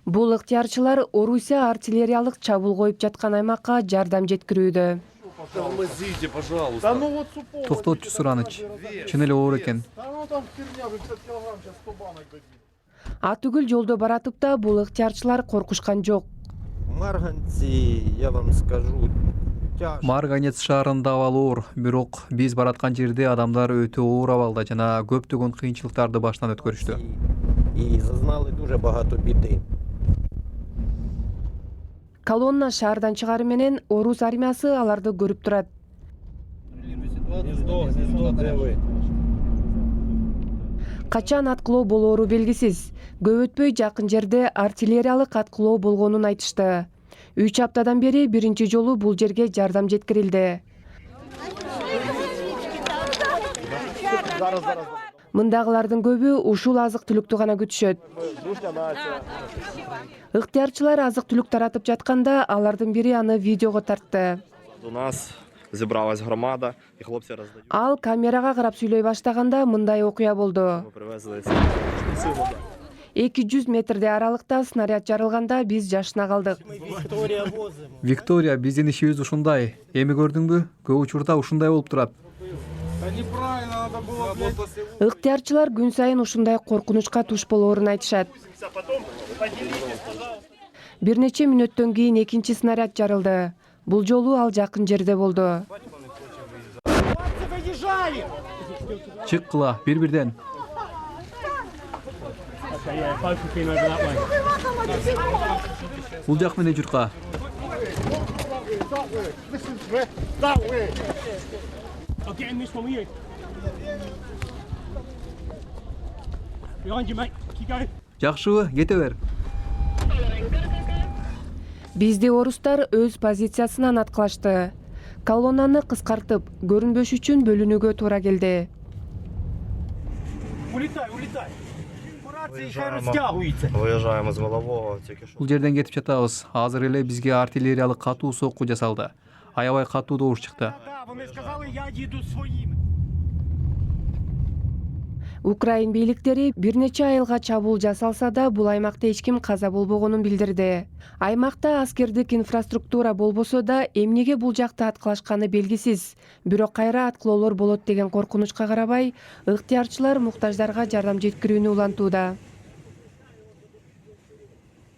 Бул ыктыярчылар Орусия артиллериялык чабуул коюп жаткан аймакка жардам жеткирүүдө. Тормозите, пожалуйста. Токтотчу Сураныч. Чын эле оор экен. Атүгүл жолдо баратып да бул ыктыярчылар коркушкан жок. Марганцы, я вам скажу, тяжко. Марганец шаарында абал оор, бирок биз бараткан жерде адамдар өтө оор абалда жана көптөгөн кыйынчылыктарды баштан өткөрүштү. І зазнали дуже багато біди. Колонна шаардан чыгары менен орус армиясы аларды көрүп турат. Качан аткылоо болоору белгисиз. Көп өтпөй жакын жерде артиллериялык аткылоо болгонун айтышты. 3 аптадан бери биринчи жолу бул жерге жардам жеткирилди. Мындагылардын көбү ушул азык-түлүктү гана күтүшөт. Ыктыярчылар азык-түлүк таратып жатканда алардын бири аны видеого тартты. У нас зібралась громада, і хлопці роздають. Ал камерага карап сүйлөй баштаганда мындай окуя болду. Ми привезли ці 200 метрде аралыкта снаряд жарылганда биз жашына калдык. Виктория, биздин ишибиз ушундай. Эми көрдүңбү? Көп учурда ушундай болуп турат. Ыктыярчылар күн сайын ушундай коркунучка туш болоорун айтышат. Бир нече мүнөттөн кийин экинчи снаряд жарылды. Бул жолу ал жакын жерде болду. Чыккыла, бир-бирден. Бул жак менен журка. Жакшыбы, кете бер. Бизди орустар өз позициясынан аткылашты. Колоннаны кыскартып, көрүнбөш үчүн бөлүнүүгө туура келди. Виїжджаємо з Волового, тільки що. Бул жерден кетип жатабыз. Азыр эле бизге артиллериялык катуу сокку жасалды. Аябай катуу добуш чыкты. Украин бийликтери бир нече айылга чабуул жасалса да, бул аймакта эч ким каза болбогонун билдирди. Аймакта аскердик инфраструктура болбосо да, эмнеге бул жакта аткылашканы белгисиз. Бирок кайра аткылоолор болот деген коркунучка карабай, ыктыярчылар муктаждарга жардам жеткирүүнү улантууда.